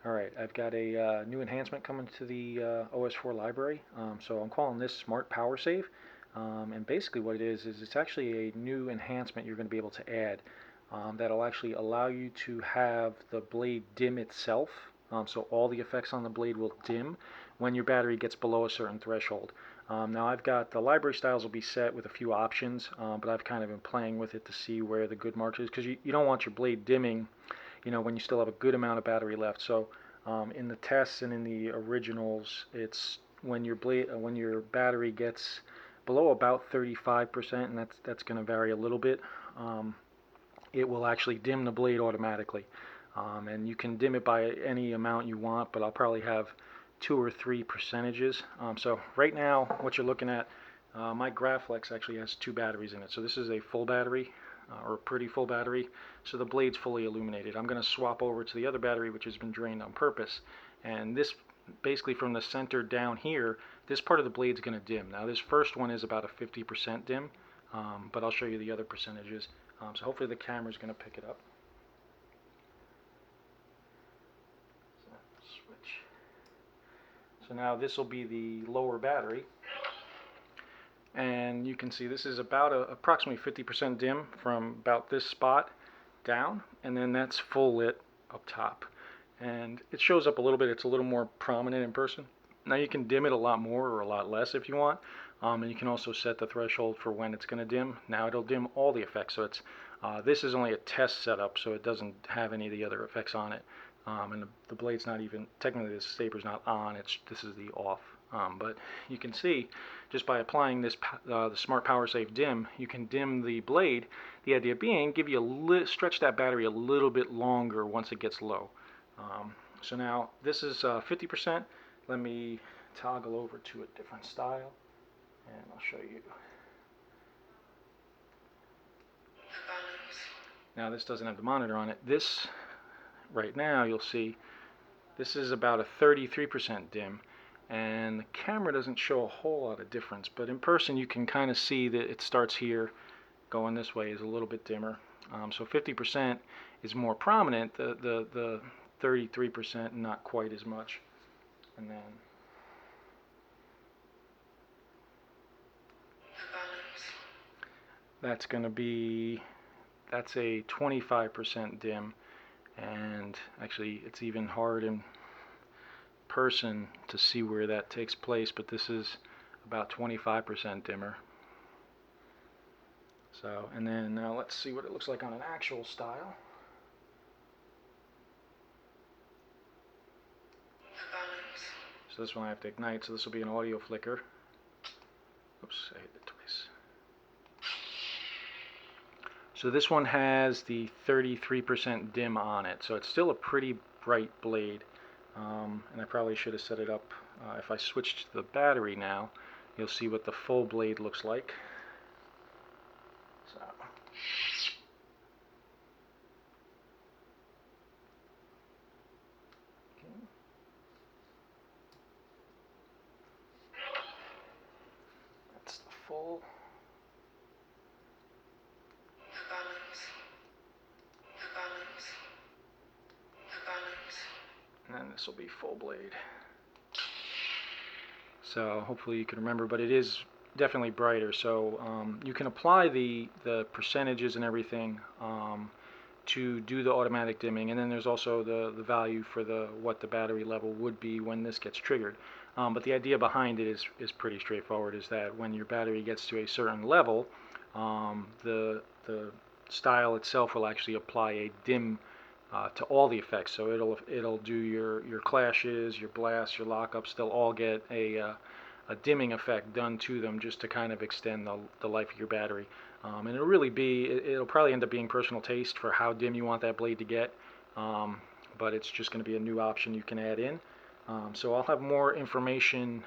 Alright, I've got a new enhancement coming to the OS4 library. So I'm calling this Smart Power Save. And basically what it is it's actually a new enhancement you're going to be able to add that'll actually allow you to have the blade dim itself. So all the effects on the blade will dim when your battery gets below a certain threshold. Now I've got the library styles will be set with a few options, but I've kind of been playing with it to see where the good marks is because you don't want your blade dimming when you still have a good amount of battery left. So in the tests and in the originals, it's when your battery gets below about 35%, and that's going to vary a little bit. It will actually dim the blade automatically, and you can dim it by any amount you want, but I'll probably have 2 or 3 percentages. So right now, what you're looking at, my Graflex actually has 2 batteries in it. So this is a full battery, or a pretty full battery, so the blade's fully illuminated. I'm going to swap over to the other battery, which has been drained on purpose, and this basically from the center down here, this part of the blade's going to dim. Now this first one is about a 50% dim, but I'll show you the other percentages. So hopefully the camera's going to pick it up. So switch. So now this will be the lower battery, and you can see this is about approximately 50% dim from about this spot down, and then that's full lit up top. And it shows up a little bit, it's a little more prominent in person. Now you can dim it a lot more or a lot less if you want, and you can also set the threshold for when it's going to dim. Now it'll dim all the effects, so this is only a test setup, so it doesn't have any of the other effects on it. And the blade's not even, technically the staper's not on, this is the off. But you can see, just by applying this the Smart Power Save dim, you can dim the blade. The idea being, stretch that battery a little bit longer once it gets low. So now this is 50%. Let me toggle over to a different style, and I'll show you. Now this doesn't have the monitor on it. This, right now, you'll see, this is about a 33% dim, and the camera doesn't show a whole lot of difference, but in person you can kind of see that it starts here, going this way is a little bit dimmer. So 50% is more prominent, the 33% not quite as much. And then that's going to be, that's a 25% dim, and actually it's even hard in person to see where that takes place, but this is about 25% dimmer. So, and then now let's see what it looks like on an actual style. So this one I have to ignite, so this will be an audio flicker. Oops, I hit it twice. So this one has the 33% dim on it, so it's still a pretty bright blade. And I probably should have set it up. If I switch to the battery now, you'll see what the full blade looks like. So. That's the full. And then this will be full blade. So hopefully you can remember, but it is definitely brighter. So you can apply the percentages and everything to do the automatic dimming, and then there's also the value for what the battery level would be when this gets triggered. But the idea behind it is pretty straightforward, is that when your battery gets to a certain level, the style itself will actually apply a dim to all the effects. So it'll do your clashes, your blasts, your lockups. They'll all get a dimming effect done to them just to kind of extend the life of your battery. And it'll probably end up being personal taste for how dim you want that blade to get. But it's just going to be a new option you can add in. So I'll have more information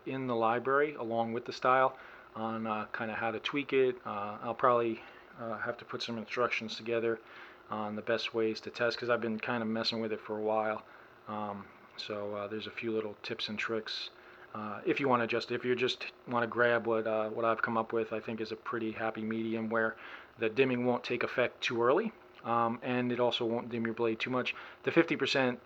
in the library along with the style on kind of how to tweak it. I'll probably have to put some instructions together on the best ways to test, because I've been kind of messing with it for a while. So there's a few little tips and tricks. If you just want to grab what I've come up with, I think is a pretty happy medium where the dimming won't take effect too early, and it also won't dim your blade too much. The 50%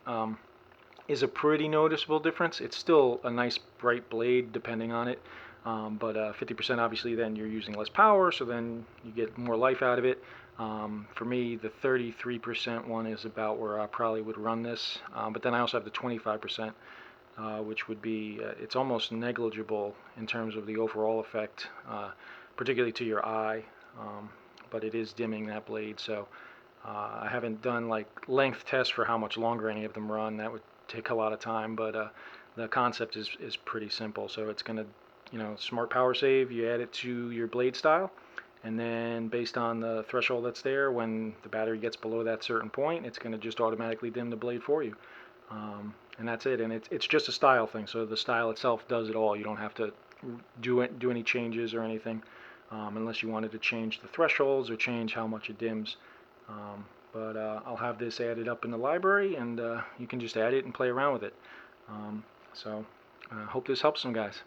is a pretty noticeable difference. It's still a nice bright blade depending on it, but 50% obviously then you're using less power, so then you get more life out of it. For me, the 33% one is about where I probably would run this, but then I also have the 25%, which would be, it's almost negligible in terms of the overall effect, particularly to your eye, but it is dimming that blade. So I haven't done like length tests for how much longer any of them run. That would take a lot of time, but the concept is pretty simple. So it's going to, smart power save, you add it to your blade style, and then based on the threshold that's there, when the battery gets below that certain point, it's going to just automatically dim the blade for you. And that's it. And it's just a style thing. So the style itself does it all. You don't have to do any changes or anything, unless you wanted to change the thresholds or change how much it dims. But I'll have this added up in the library, and you can just add it and play around with it. So I hope this helps some guys.